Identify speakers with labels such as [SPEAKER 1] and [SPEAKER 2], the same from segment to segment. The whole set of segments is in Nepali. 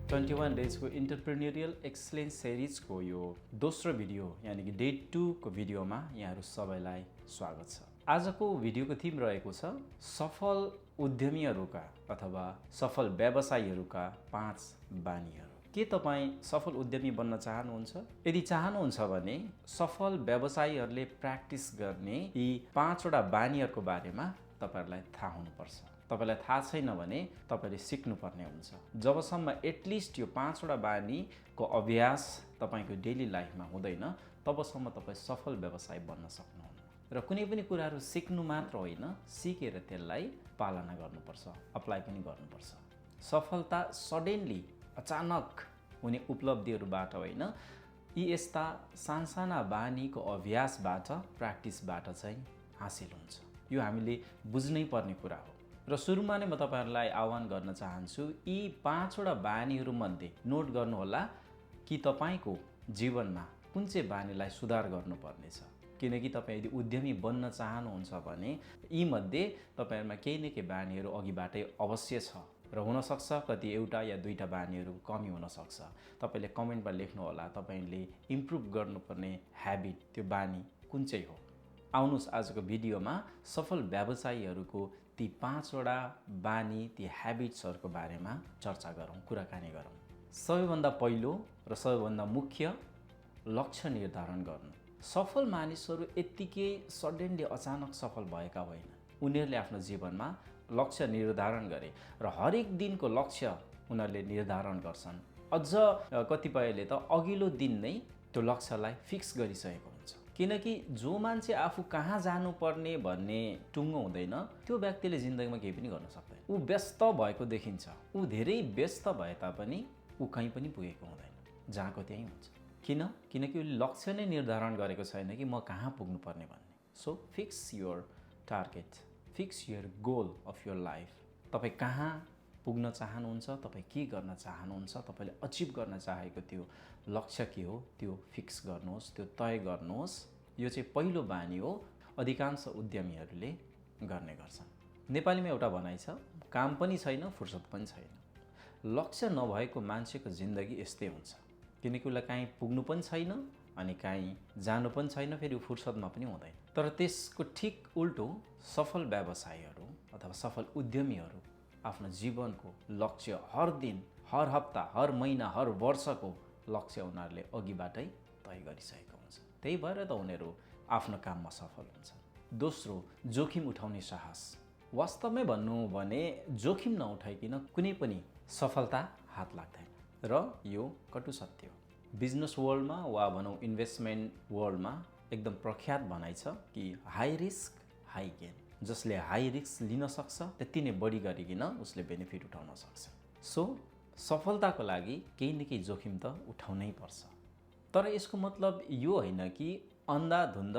[SPEAKER 1] 21 डेजको इन्टरप्रेन्योरियल एक्सलेन्स सिरिजको यो दोस्रो भिडियो यानि कि डे 2 को भिडियोमा यहाँहरू सबैलाई स्वागत छ। आजको भिडियोको थिम रहेको छ सफल उद्यमीहरूका अथवा सफल व्यवसायीहरूका 5 बानीहरू। के तपाईँ सफल उद्यमी बन्न चाहनुहुन्छ? यदि चाहनुहुन्छ भने सफल व्यवसायीहरूले प्र्याक्टिस गर्ने यी 5 वटा बानीहरूको बारेमा तपाईहरुलाई थाहा हुनुपर्छ। तपाईलाई थाहा छैन भने तपाईले सिक्नुपर्ने हुन्छ। जबसम्म एटलिस्ट यो 5 वटा बानीको अभ्यास तपाईको डेली लाइफमा हुँदैन तबसम्म तपाई सफल व्यवसायी बन्न सक्नुहुन्न। र कुनै पनि कुराहरू सिक्नु मात्र होइन, सिकेर त्यसलाई पालना गर्नुपर्छ, अप्लाई पनि गर्नुपर्छ। सफलता सडनली अचानक हुने उपलब्धिहरूबाट होइन, यी यस्ता सानसाना बानीको अभ्यासबाट, प्र्याक्टिसबाट चाहिँ हासिल हुन्छ। यो हामीले बुझ्नै पर्ने कुरा हो। र सुरुमा नै म तपाईहरुलाई आह्वान गर्न चाहन्छु, यी 5 वटा बानीहरूमध्ये नोट गर्नुहोला कि तपाईको जीवनमा कुन चाहिँ बानीलाई सुधार गर्नुपर्ने छ। किनकि तपाई यदि उद्यमी बन्न चाहनुहुन्छ भने यी मध्ये तपाईहरुमा केही न केही बानीहरू अघिबाटै अवश्य छ र हुन सक्छ कति एउटा या दुईटा बानीहरू कमी हुन सक्छ। तपाईले कमेन्टमा लेख्नु होला तपाईले इम्प्रुभ गर्नुपर्ने ह्याबिट, त्यो बानी कुन चाहिँ हो। आउनुस् आजको भिडियोमा सफल व्यवसायीहरूको ती 5 वटा बानी, ती ह्याबिट्सहरूको बारेमा चर्चा गरौँ, कुराकानी गरौँ। सबैभन्दा पहिलो र सबैभन्दा मुख्य, लक्ष्य निर्धारण गर्नु। सफल मानिसहरू यत्तिकै सडनली अचानक सफल भएका होइन। उनीहरूले आफ्नो जीवनमा लक्ष्य निर्धारण गरे र हरेक दिनको लक्ष्य उनीहरूले निर्धारण गर्छन्। अझ कतिपयले त अघिल्लो दिन नै त्यो लक्ष्यलाई फिक्स गरिसकेको हुन्छ। किनकि जो मान्छे आफू कहाँ जानुपर्ने भन्ने टुङ्गो हुँदैन त्यो व्यक्तिले जिन्दगीमा केही पनि गर्न सक्दैन। ऊ व्यस्त भएको देखिन्छ। ऊ धेरै व्यस्त भए तापनि ऊ कहीँ पनि पुगेको हुँदैन, जहाँको त्यहीँ हुन्छ। किनकि उसले लक्ष्य नै निर्धारण गरेको छैन कि म कहाँ पुग्नुपर्ने भन्ने। So fix your target, fix your goal of your life. तपाईँ कहाँ पुग्न चाहनुहुन्छ, तपाईँ के गर्न चाहनुहुन्छ, तपाईँले अचिभ गर्न चाहेको त्यो लक्ष्य के हो त्यो फिक्स गर्नुहोस्, त्यो तय गर्नुहोस्। यो चाहिँ पहिलो बानी हो, अधिकांश उद्यमीहरूले गर्ने गर्छन्। नेपालीमा एउटा भनाइ छ, काम पनि छैन फुर्सद पनि छैन। लक्ष्य नभएको मान्छेको जिन्दगी यस्तै हुन्छ। किनकि उसलाई कहीँ पुग्नु पनि छैन अनि कहीँ जानु पनि छैन, फेरि फुर्सदमा पनि हुँदैन। तर त्यसको ठिक उल्टो सफल व्यवसायीहरू अथवा सफल उद्यमीहरू आफ्नो जीवनको लक्ष्य हर दिन, हर हप्ता, हर महिना, हर वर्षको लक्ष्य उनीहरूले अघिबाटै तय गरिसकेको हुन्छ। त्यही भएर त उनीहरू आफ्नो काममा सफल हुन्छन्। दोस्रो, जोखिम उठाउने साहस। वास्तवमै भन्नु भने जोखिम नउठाइकन कुनै पनि सफलता हात लाग्दैन र यो कटु सत्य हो। बिजनेस वर्ल्डमा वा भनौँ इन्भेस्टमेन्ट वर्ल्डमा एकदम प्रख्यात भनाइ छ कि हाई रिस्क हाई गेन। जसले हाई रिस्क लिन सक्छ त्यति नै बढी गरिकन उसले बेनिफिट उठाउन सक्छ। सो सफलताको लागि केही न केही जोखिम त उठाउनै पर्छ। तर यसको मतलब यो होइन कि अन्धाधुन्ध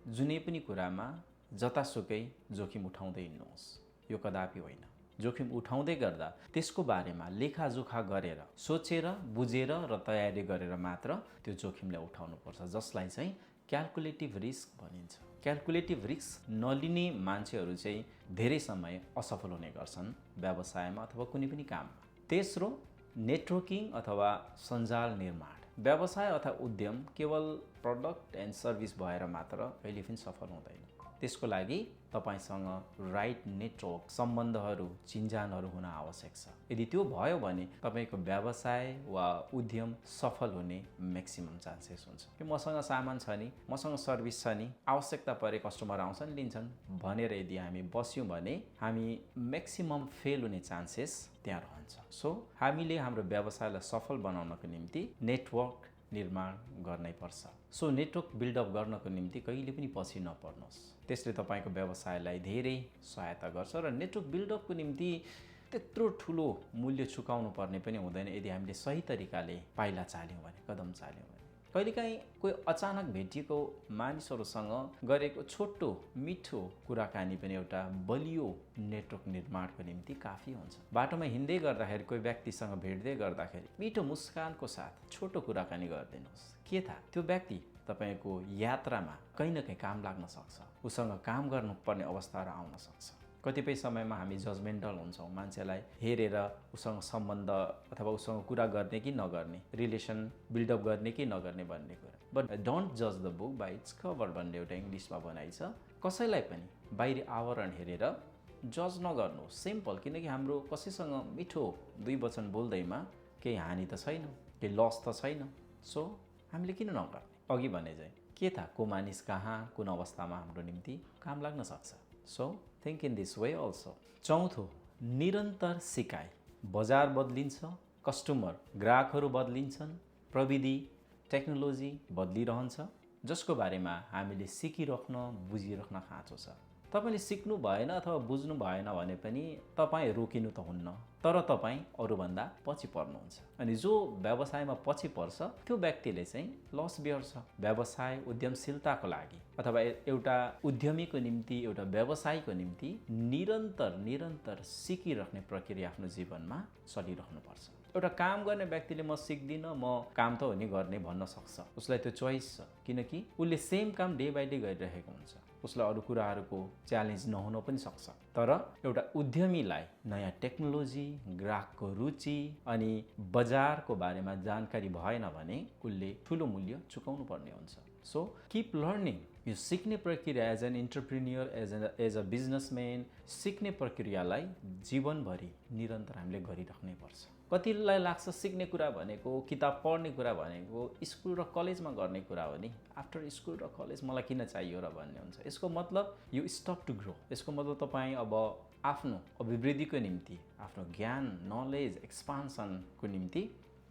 [SPEAKER 1] जुनै पनि कुरामा जतासुकै जोखिम उठाउँदै हिँड्नुहोस्। यो कदापि होइन। जोखिम उठाउँदै गर्दा त्यसको बारेमा लेखाजोखा गरेर, सोचेर, बुझेर र तयारी गरेर मात्र त्यो जोखिमलाई उठाउनुपर्छ, जसलाई चाहिँ क्याल्कुलेटिभ रिस्क भनिन्छ। क्याल्कुलेटिभ रिस्क नलिने मान्छेहरू चाहिँ धेरै समय असफल हुने गर्छन् व्यवसायमा अथवा कुनै पनि काममा। तेस्रो, नेटवर्किङ अथवा सञ्जाल निर्माण। व्यवसाय अथवा उद्यम केवल प्रडक्ट एन्ड सर्भिस भएर मात्र कहिले पनि सफल हुँदैन। त्यसको लागि तपाईसँग राइट नेटवर्क, सम्बन्धहरू, चिन्जानहरू हुन आवश्यक छ। यदि त्यो भयो भने तपाईको व्यवसाय वा उद्यम सफल हुने म्याक्सिमम चान्सेस हुन्छ। कि मसँग सामान छ नि, मसँग सर्भिस छ नि, आवश्यकता परे कस्टमर आउँछन् लिन्छन् भनेर यदि हामी बस्यौँ भने हामी म्याक्सिमम फेल हुने चान्सेस त्यहाँ रहन्छ। सो हामीले हाम्रो व्यवसायलाई सफल बनाउनको निम्ति नेटवर्क निर्माण गर्नै पर्छ। सो नेटवर्क बिल्डअप गर्नको निम्ति कहिले पनि पछि नपर्नुहोस्। त्यसले तपाईको व्यवसायलाई धेरै सहायता गर्छ र नेटवर्क बिल्डअपको निम्ति त्यत्रो ठुलो मूल्य चुकाउनु पर्ने पनि हुँदैन यदि हामीले सही तरिकाले पाइला चाल्यौँ भने, कदम चाल्यौँ भने। कहिलेकाहीँ कोही अचानक भेटिएको मानिसहरूसँग गरेको छोटो मिठो कुराकानी पनि एउटा बलियो नेटवर्क निर्माणको निम्ति काफी हुन्छ। बाटोमा हिँड्दै गर्दाखेरि कोही व्यक्तिसँग भेट्दै गर्दाखेरि मिठो मुस्कानको साथ छोटो कुराकानी गरिदिनुहोस्। के थाहा त्यो व्यक्ति तपाईको यात्रामा कहीँ न कहीँ काम लाग्न सक्छ, उसँग काम गर्नुपर्ने अवस्थाहरू आउन सक्छ। कतिपय समयमा हामी जजमेन्टल हुन्छौँ, मान्छेलाई हेरेर उसँग सम्बन्ध अथवा उसँग कुरा गर्ने कि नगर्ने, रिलेसन बिल्डअप गर्ने कि नगर्ने भन्ने कुरा। बट डोन्ट जज the book by its cover भन्ने एउटा इङ्ग्लिसमा भनाइ छ। कसैलाई पनि बाहिरी आवरण हेरेर जज नगर्नु, सिम्पल। किनकि हाम्रो कसैसँग मिठो दुई वचन बोल्दैमा केही हानि त छैन, केही लस त छैन। सो हामीले किन नगर्ने? अघि भने चाहिँ के थाहा को मानिस कहाँ कुन अवस्थामा हाम्रो निम्ति काम लाग्न सक्छ। So think in this way also. चौथो, निरन्तर सिकाइ। बजार बदलिन्छ, कस्टमर ग्राहकहरू बदलिन्छन्, प्रविधि टेक्नोलोजी बदलिरहन्छ, जसको बारेमा हामीले सिकिराख्न बुझिराख्न खाँचो छ। तपाईले सिक्नु भएन अथवा बुझ्नु भएन भने पनि तपाईँ रोकिनु त हुन्न, तर तपाईँ अरूभन्दा पछि पर्नुहुन्छ। अनि जो व्यवसायमा पछि पर्छ त्यो व्यक्तिले चाहिँ लस बिहोर्छ। व्यवसाय उद्यमशीलताको लागि अथवा एउटा उद्यमीको निम्ति, एउटा व्यवसायीको निम्ति निरन्तर सिकिराख्ने प्रक्रिया आफ्नो जीवनमा चलिराख्नुपर्छ। एउटा काम गर्ने व्यक्तिले म सिक्दिनँ, म काम त हो नि गर्ने भन्न सक्छ। उसलाई त्यो चोइस छ, किनकि उसले सेम काम डे बाई डे गरिरहेको हुन्छ। उसलाई अरू कुराहरूको च्यालेन्ज नहुन पनि सक्छ। तर एउटा उद्यमीलाई नयाँ टेक्नोलोजी, ग्राहकको रुचि अनि बजारको बारेमा जानकारी भएन भने उसले ठुलो मूल्य चुकाउनु पर्ने हुन्छ। So keep learning. यो सिक्ने प्रक्रिया as an entrepreneur, as a businessman, सिक्ने प्रक्रियालाई जीवनभरि निरन्तर हामीले गरिराख्नै पर्छ। कतिलाई लाग्छ सिक्ने कुरा भनेको, किताब पढ्ने कुरा भनेको स्कुल र कलेजमा गर्ने कुरा हो नि, आफ्टर स्कुल र कलेज मलाई किन चाहियो र भन्ने हुन्छ। यसको मतलब यु स्टप टु ग्रो। यसको मतलब तपाईँ अब आफ्नो अभिवृद्धिको निम्ति, आफ्नो ज्ञान, नलेज, एक्सपान्सनको निम्ति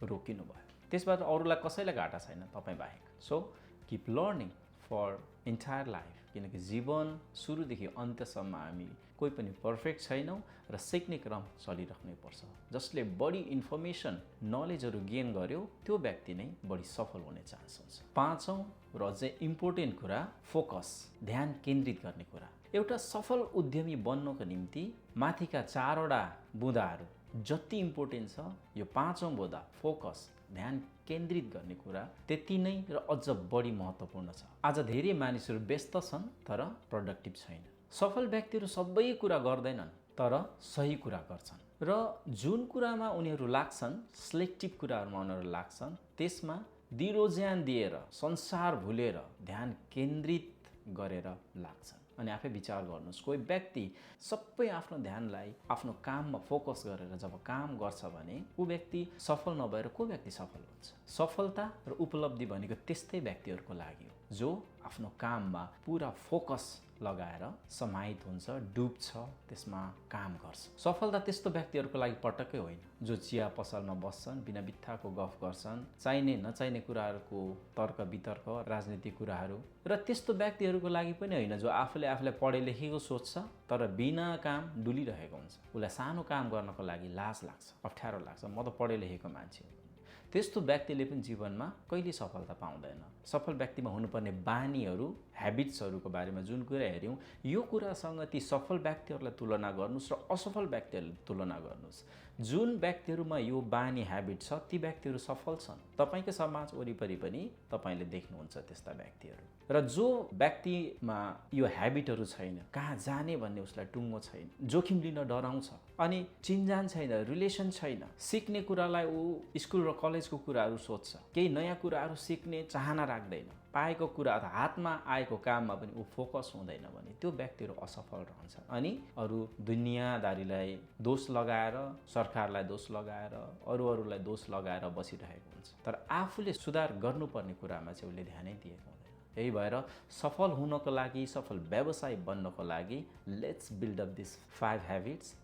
[SPEAKER 1] रोकिनु भयो। त्यसबाट अरूलाई कसैलाई घाटा छैन, तपाईँ बाहेक। So keep learning for entire life. किनकि जीवन सुरुदेखि अन्त्यसम्म हामी कोही पनि पर्फेक्ट छैनौँ र सिक्ने क्रम चलिराख्नै पर्छ। जसले बढी इन्फर्मेसन, नलेजहरू गेन गर्यो त्यो व्यक्ति नै बढी सफल हुने चान्स हुन्छ। पाँचौँ र अझै इम्पोर्टेन्ट कुरा, फोकस, ध्यान केन्द्रित गर्ने कुरा। एउटा सफल उद्यमी बन्नको निम्ति माथिका चारवटा बुँदाहरू जति इम्पोर्टेन्ट छ, यो पाँचौँ बुँदा फोकस, ध्यान केन्द्रित गर्ने कुरा त्यति नै र अझ बढी महत्त्वपूर्ण छ। आज धेरै मानिसहरू व्यस्त छन् तर प्रोडक्टिभ छैन। सफल व्यक्तिहरू सबै कुरा गर्दैनन् तर सही कुरा गर्छन्, र जुन कुरामा उनीहरू लाग्छन्, सिलेक्टिभ कुराहरूमा उनीहरू लाग्छन्, त्यसमा दिलो ज्यान दिएर, संसार भुलेर, ध्यान केन्द्रित गरेर लाग्छन्। अनि आफै विचार गर्नुहोस्, कोही व्यक्ति सबै आफ्नो ध्यानलाई आफ्नो काममा फोकस गरेर जब काम गर्छ भने ऊ व्यक्ति सफल नभएर को व्यक्ति सफल हुन्छ? सफलता र उपलब्धि भनेको त्यस्तै व्यक्तिहरूको लागि हो जो आफ्नो काममा पुरा फोकस लगाएर समाहित हुन्छ, डुब्छ, त्यसमा काम गर्छ। सफलता त्यस्तो व्यक्तिहरूको लागि पटक्कै होइन जो चिया पसलमा बस्छन्, बिना बित्थाको गफ गर्छन्, चाहिने नचाहिने कुराहरूको तर्क वितर्क, राजनीतिक कुराहरू, र त्यस्तो व्यक्तिहरूको लागि पनि होइन जो आफूलाई पढे लेखेको सोच्छ तर बिना काम डुलिरहेको हुन्छ। उसलाई सानो काम गर्नको लागि लाज लाग्छ, अप्ठ्यारो लाग्छ, म त पढे लेखेको मान्छे हो। त्यस्तो व्यक्तिले पनि जीवनमा कहिले सफलता पाउँदैन। सफल व्यक्तिमा हुनुपर्ने बानीहरू, ह्याबिट्सहरूको बारेमा जुन कुरा हेऱ्यौँ, यो कुरासँग ती सफल व्यक्तिहरूलाई तुलना गर्नुहोस् र असफल व्यक्तिहरूले तुलना गर्नुहोस्। जुन व्यक्तिहरूमा यो बानी, ह्याबिट छ, ती व्यक्तिहरू सफल छन्। तपाईँको समाज वरिपरि पनि तपाईँले देख्नुहुन्छ त्यस्ता व्यक्तिहरू। र जो व्यक्तिमा यो ह्याबिटहरू छैन, कहाँ जाने भन्ने उसलाई टुङ्गो छैन, जोखिम लिन डराउँछ, अनि चिनजान छैन, रिलेसन छैन, सिक्ने कुरालाई ऊ स्कुल र कलेजको कुराहरू सोध्छ, केही नयाँ कुराहरू सिक्ने चाहना राख्दैन, पाएको कुरा अथवा हातमा आएको काममा पनि ऊ फोकस हुँदैन भने त्यो व्यक्तिहरू असफल रहन्छ। अनि अरू दुनियाँदारीलाई दोष लगाएर, सरकारलाई दोष लगाएर, अरूलाई दोष लगाएर बसिरहेको हुन्छ, तर आफूले सुधार गर्नुपर्ने कुरामा चाहिँ उसले ध्यानै दिएको हुँदैन। यही भएर सफल हुनको लागि, सफल व्यवसायी बन्नको लागि let's build up this 5 habits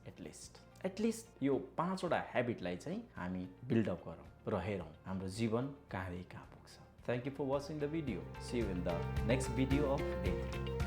[SPEAKER 1] at least यो 5वटा ह्याबिटलाई चाहिँ हामी बिल्डअप गरौँ र हेरौँ हाम्रो जीवन कहाँदेखि कहाँ पुग्छ। Thank you for watching the video. See you in the next video of day 3.